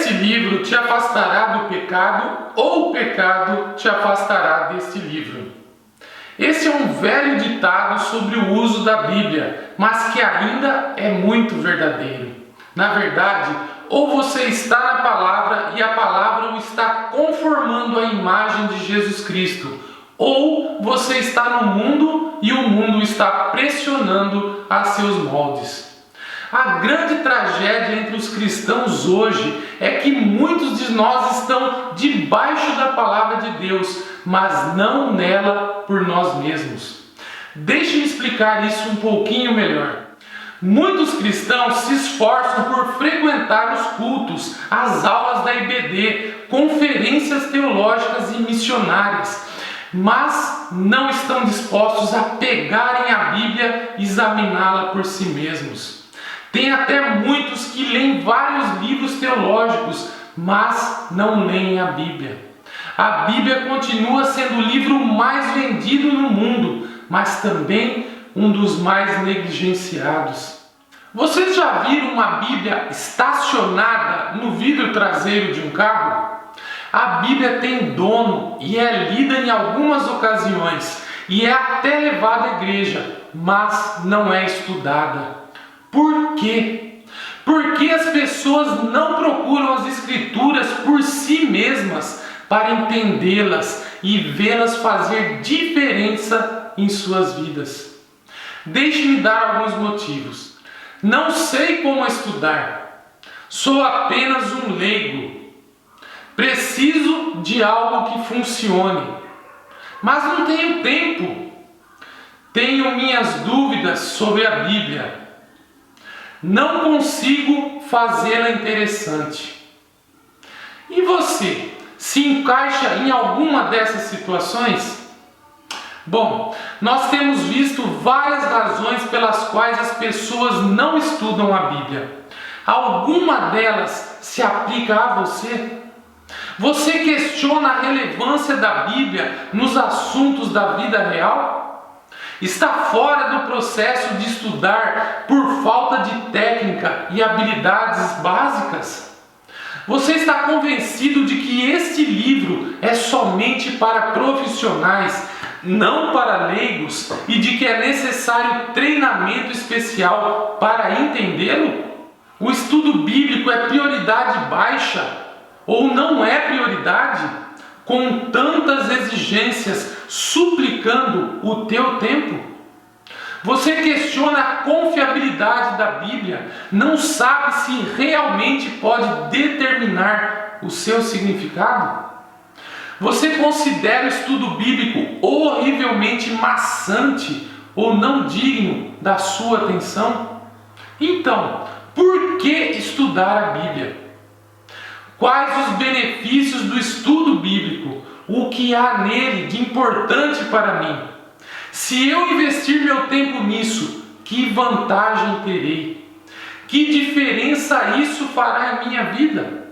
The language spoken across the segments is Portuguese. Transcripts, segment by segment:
Esse livro te afastará do pecado ou o pecado te afastará deste livro. Esse é um velho ditado sobre o uso da Bíblia, mas que ainda é muito verdadeiro. Na verdade, ou você está na palavra e a palavra o está conformando à imagem de Jesus Cristo, ou você está no mundo e o mundo está pressionando a seus moldes. A grande tragédia entre os cristãos hoje é que muitos de nós estão debaixo da palavra de Deus, mas não nela por nós mesmos. Deixe-me explicar isso um pouquinho melhor. Muitos cristãos se esforçam por frequentar os cultos, as aulas da IBD, conferências teológicas e missionárias, mas não estão dispostos a pegarem a Bíblia e examiná-la por si mesmos. Tem até muitos que leem vários livros teológicos, mas não leem a Bíblia. A Bíblia continua sendo o livro mais vendido no mundo, mas também um dos mais negligenciados. Vocês já viram uma Bíblia estacionada no vidro traseiro de um carro? A Bíblia tem dono e é lida em algumas ocasiões e é até levada à igreja, mas não é estudada. Por quê? Porque as pessoas não procuram as Escrituras por si mesmas para entendê-las e vê-las fazer diferença em suas vidas. Deixe-me dar alguns motivos. Não sei como estudar. Sou apenas um leigo. Preciso de algo que funcione. Mas não tenho tempo. Tenho minhas dúvidas sobre a Bíblia. Não consigo fazê-la interessante. E você, se encaixa em alguma dessas situações? Bom, nós temos visto várias razões pelas quais as pessoas não estudam a Bíblia. Alguma delas se aplica a você? Você questiona a relevância da Bíblia nos assuntos da vida real? Está fora do processo de estudar por falta de técnica e habilidades básicas? Você está convencido de que este livro é somente para profissionais, não para leigos, e de que é necessário treinamento especial para entendê-lo? O estudo bíblico é prioridade baixa ou não é prioridade, com tantas exigências suplicando o teu tempo? Você questiona a confiabilidade da Bíblia, não sabe se realmente pode determinar o seu significado? Você considera o estudo bíblico horrivelmente maçante ou não digno da sua atenção? Então, por que estudar a Bíblia? Quais os benefícios do estudo bíblico? O que há nele de importante para mim? Se eu investir meu tempo nisso, que vantagem terei? Que diferença isso fará em minha vida?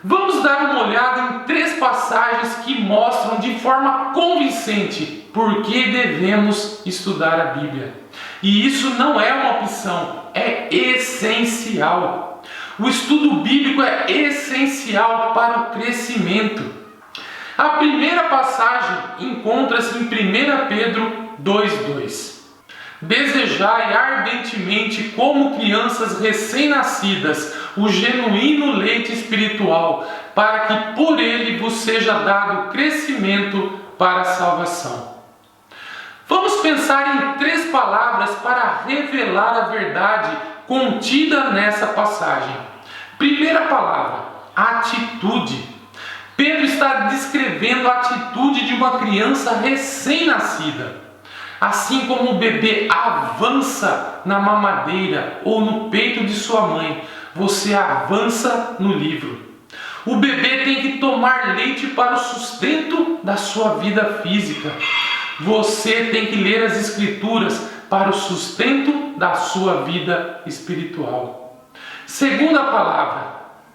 Vamos dar uma olhada em 3 passagens que mostram de forma convincente por que devemos estudar a Bíblia. E isso não é uma opção, é essencial. O estudo bíblico é essencial para o crescimento. A primeira passagem encontra-se em 1 Pedro 2,2. Desejai ardentemente, como crianças recém-nascidas, o genuíno leite espiritual, para que por ele vos seja dado crescimento para a salvação. Vamos pensar em 3 palavras para revelar a verdade contida nessa passagem. Primeira palavra, atitude. Pedro está descrevendo a atitude de uma criança recém-nascida. Assim como o bebê avança na mamadeira ou no peito de sua mãe, você avança no livro. O bebê tem que tomar leite para o sustento da sua vida física. Você tem que ler as Escrituras para o sustento da sua vida espiritual. Segunda palavra,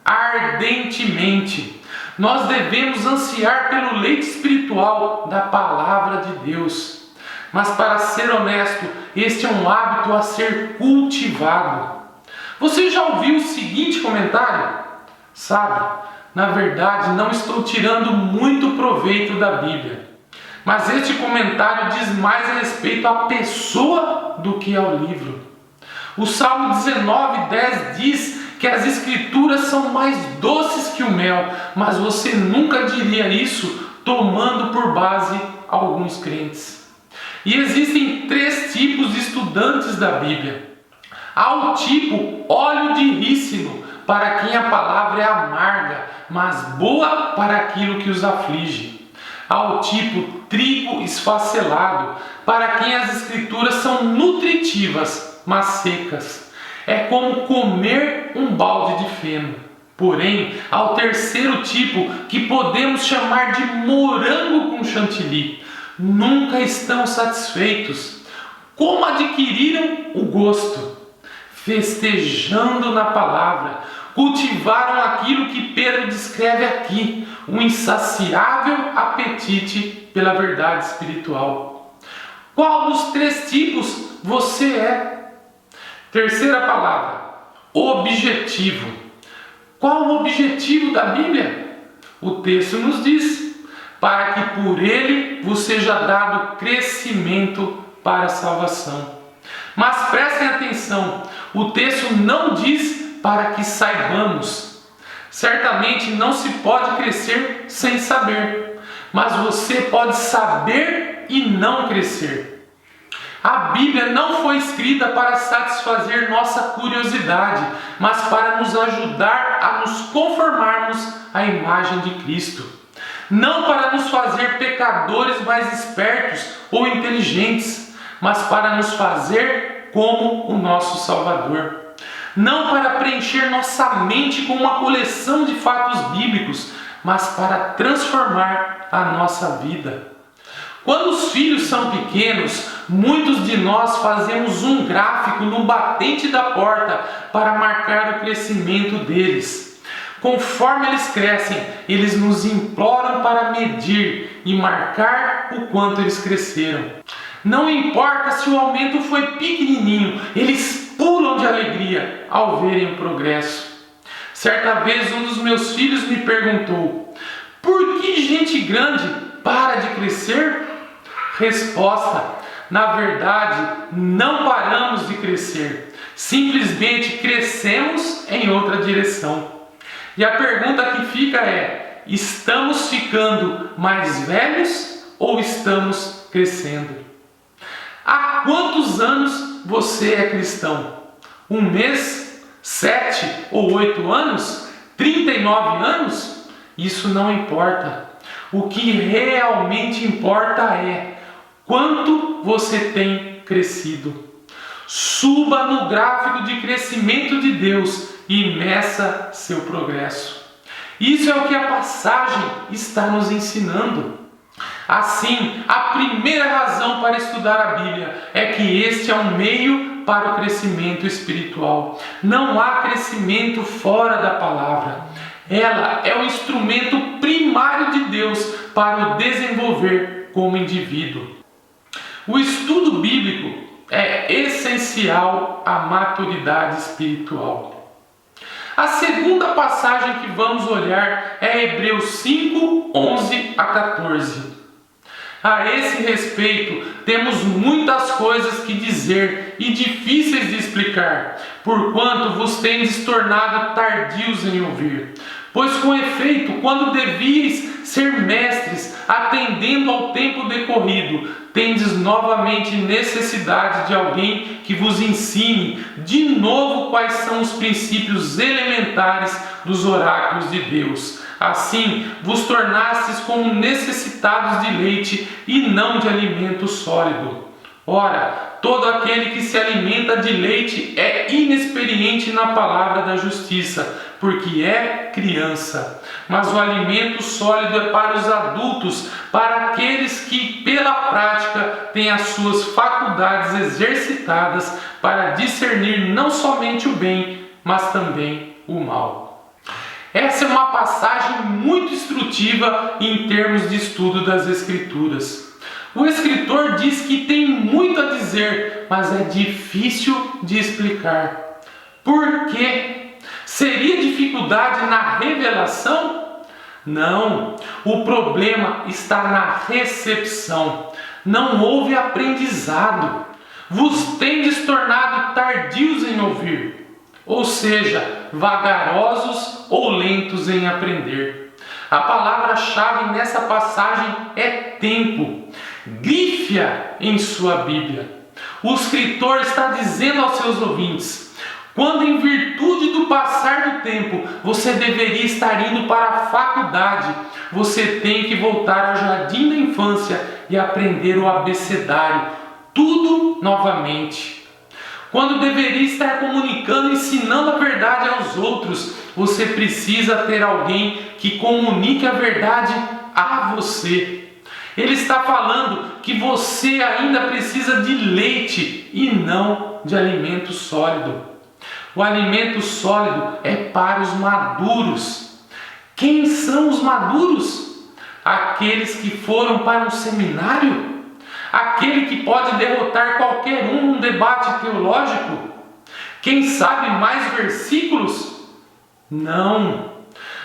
ardentemente. Nós devemos ansiar pelo leite espiritual da palavra de Deus. Mas para ser honesto, este é um hábito a ser cultivado. Você já ouviu o seguinte comentário? Sabe, na verdade não estou tirando muito proveito da Bíblia, mas este comentário diz mais a respeito à pessoa do que ao livro. O Salmo 19:10 diz que as Escrituras são mais doces que o mel, mas você nunca diria isso tomando por base alguns crentes. E existem 3 tipos de estudantes da Bíblia. Há o tipo óleo de rícino, para quem a palavra é amarga, mas boa para aquilo que os aflige. Há o tipo trigo esfacelado, para quem as Escrituras são nutritivas, mas secas. É como comer um balde de feno. Porém, há o terceiro tipo, que podemos chamar de morango com chantilly. Nunca estão satisfeitos. Como adquiriram o gosto? Festejando na palavra, cultivaram aquilo que Pedro descreve aqui, um insaciável apetite pela verdade espiritual. Qual dos 3 tipos você é? Terceira palavra, objetivo. Qual o objetivo da Bíblia? O texto nos diz: para que por ele vos seja dado crescimento para a salvação. Mas prestem atenção, o texto não diz para que saibamos. Certamente não se pode crescer sem saber, mas você pode saber e não crescer. A Bíblia não foi escrita para satisfazer nossa curiosidade, mas para nos ajudar a nos conformarmos à imagem de Cristo. Não para nos fazer pecadores mais espertos ou inteligentes, mas para nos fazer como o nosso Salvador. Não para preencher nossa mente com uma coleção de fatos bíblicos, mas para transformar a nossa vida. Quando os filhos são pequenos, muitos de nós fazemos um gráfico no batente da porta para marcar o crescimento deles. Conforme eles crescem, eles nos imploram para medir e marcar o quanto eles cresceram. Não importa se o aumento foi pequenininho, eles pulam de alegria ao verem o progresso. Certa vez um dos meus filhos me perguntou: por que gente grande para de crescer? Resposta: na verdade, não paramos de crescer. Simplesmente crescemos em outra direção. E a pergunta que fica é: estamos ficando mais velhos ou estamos crescendo? Há quantos anos você é cristão? 1 mês? 7 ou 8 anos? 39 anos? Isso não importa. O que realmente importa é quanto você tem crescido. Suba no gráfico de crescimento de Deus e meça seu progresso. Isso é o que a passagem está nos ensinando. Assim, a primeira razão para estudar a Bíblia é que este é um meio para o crescimento espiritual. Não há crescimento fora da palavra. Ela é o instrumento primário de Deus para o desenvolver como indivíduo. O estudo bíblico é essencial à maturidade espiritual. A segunda passagem que vamos olhar é Hebreus 5, 11 a 14. A esse respeito, temos muitas coisas que dizer e difíceis de explicar, porquanto vos tendes tornado tardios em ouvir. Pois com efeito, quando devíeis ser mestres, atendendo ao tempo decorrido, tendes novamente necessidade de alguém que vos ensine de novo quais são os princípios elementares dos oráculos de Deus. Assim, vos tornastes como necessitados de leite e não de alimento sólido. Ora, todo aquele que se alimenta de leite é inexperiente na palavra da justiça, porque é criança. Mas o alimento sólido é para os adultos, para aqueles que, pela prática, têm as suas faculdades exercitadas para discernir não somente o bem, mas também o mal. Essa é uma passagem muito instrutiva em termos de estudo das Escrituras. O escritor diz que tem muito a dizer, mas é difícil de explicar. Por quê? Seria dificuldade na revelação? Não, o problema está na recepção. Não houve aprendizado. Vos tendes tornado tardios em ouvir, ou seja, vagarosos ou lentos em aprender. A palavra-chave nessa passagem é tempo. Grife-a em sua Bíblia. O escritor está dizendo aos seus ouvintes: quando em virtude do passar do tempo você deveria estar indo para a faculdade, você tem que voltar ao jardim da infância e aprender o abecedário, tudo novamente. Quando deveria estar comunicando, ensinando a verdade aos outros, você precisa ter alguém que comunique a verdade a você. Ele está falando que você ainda precisa de leite e não de alimento sólido. O alimento sólido é para os maduros. Quem são os maduros? Aqueles que foram para um seminário? Aquele que pode derrotar qualquer um num debate teológico? Quem sabe mais versículos? Não.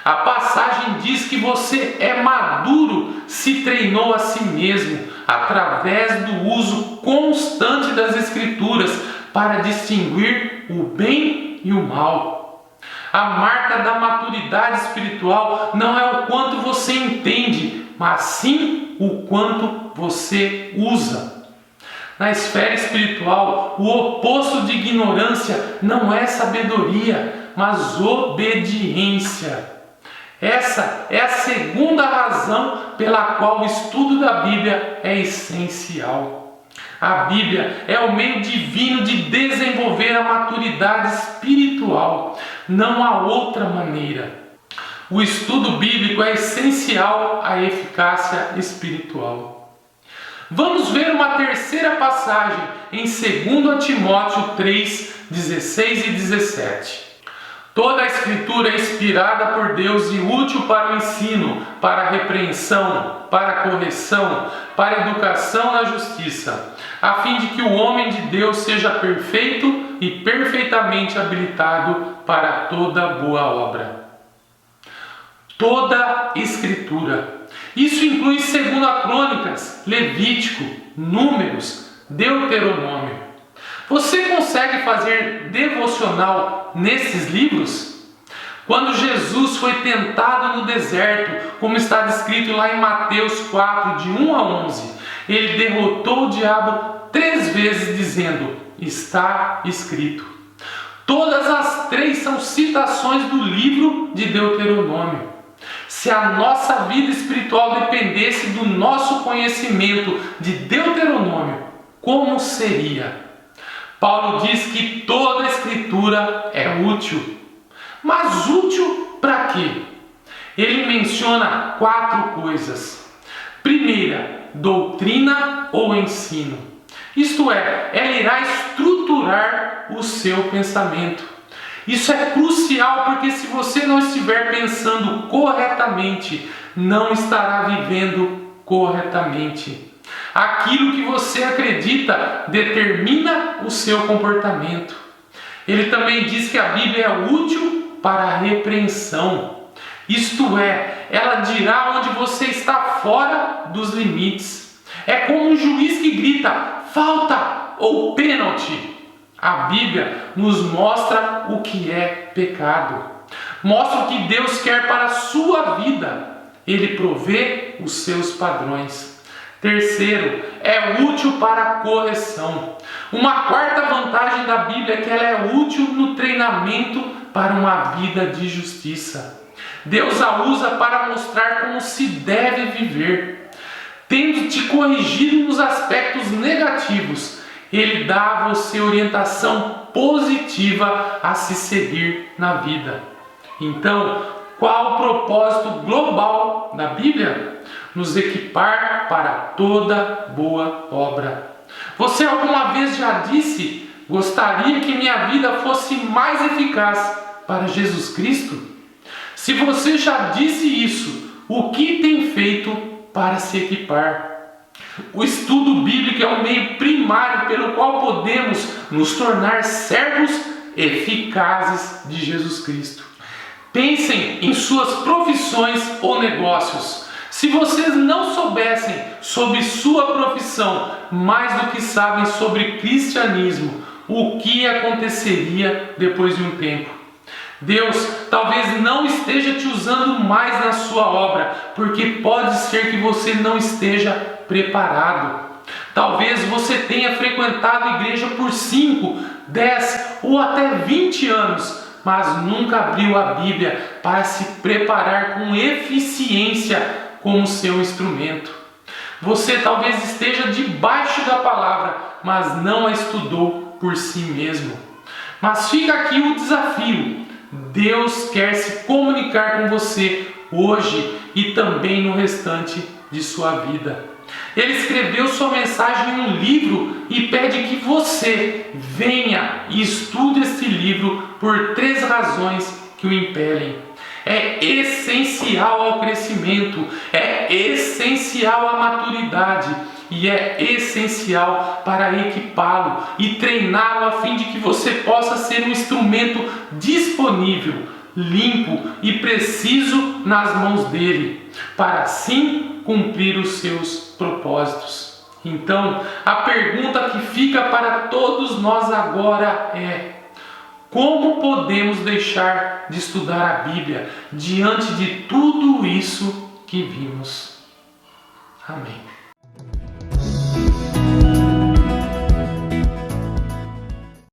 A passagem diz que você é maduro, se treinou a si mesmo, através do uso constante das Escrituras, para distinguir o bem e o mal. A marca da maturidade espiritual não é o quanto você entende, mas sim o quanto você usa. Na esfera espiritual, o oposto de ignorância não é sabedoria, mas obediência. Essa é a segunda razão pela qual o estudo da Bíblia é essencial. A Bíblia é o meio divino de desenvolver a maturidade espiritual. Não há outra maneira. O estudo bíblico é essencial à eficácia espiritual. Vamos ver uma terceira passagem em 2 Timóteo 3, 16 e 17. Toda a Escritura é inspirada por Deus e útil para o ensino, para a repreensão, para a correção, para a educação na justiça, a fim de que o homem de Deus seja perfeito e perfeitamente habilitado para toda boa obra. Toda Escritura. Isso inclui 2 Crônicas, Levítico, Números, Deuteronômio. Você consegue fazer devocional nesses livros? Quando Jesus foi tentado no deserto, como está descrito lá em Mateus 4, de 1 a 11, ele derrotou o diabo 3 vezes dizendo: está escrito. Todas as 3 são citações do livro de Deuteronômio. Se a nossa vida espiritual dependesse do nosso conhecimento de Deuteronômio, como seria? Paulo diz que toda a Escritura é útil. Mas útil para quê? Ele menciona 4 coisas. Primeira, doutrina ou ensino. Isto é, ela irá estruturar o seu pensamento. Isso é crucial porque se você não estiver pensando corretamente, não estará vivendo corretamente. Aquilo que você acredita determina o seu comportamento. Ele também diz que a Bíblia é útil para a repreensão. Isto é, ela dirá onde você está fora dos limites. É como um juiz que grita: falta ou pênalti. A Bíblia nos mostra o que é pecado. Mostra o que Deus quer para a sua vida. Ele provê os seus padrões. Terceiro, é útil para a correção. Uma quarta vantagem da Bíblia é que ela é útil no treinamento para uma vida de justiça. Deus a usa para mostrar como se deve viver. Tendo te corrigido nos aspectos negativos, Ele dá a você orientação positiva a se seguir na vida. Então, qual o propósito global da Bíblia? Nos equipar para toda boa obra. Você alguma vez já disse: gostaria que minha vida fosse mais eficaz para Jesus Cristo? Se você já disse isso, o que tem feito para se equipar? O estudo bíblico é o meio primário pelo qual podemos nos tornar servos eficazes de Jesus Cristo. Pensem em suas profissões ou negócios. Se vocês não soubessem sobre sua profissão mais do que sabem sobre cristianismo, o que aconteceria depois de um tempo? Deus talvez não esteja te usando mais na sua obra, porque pode ser que você não esteja preparado. Talvez você tenha frequentado a igreja por 5, 10 ou até 20 anos, mas nunca abriu a Bíblia para se preparar com eficiência como seu instrumento. Você talvez esteja debaixo da palavra, mas não a estudou por si mesmo. Mas fica aqui o desafio. Deus quer se comunicar com você hoje e também no restante de sua vida. Ele escreveu sua mensagem em um livro e pede que você venha e estude este livro por 3 razões que o impelem. É essencial ao crescimento, é essencial à maturidade e é essencial para equipá-lo e treiná-lo a fim de que você possa ser um instrumento disponível, limpo e preciso nas mãos dele, para assim cumprir os seus propósitos. Então, a pergunta que fica para todos nós agora é: como podemos deixar de estudar a Bíblia diante de tudo isso que vimos? Amém.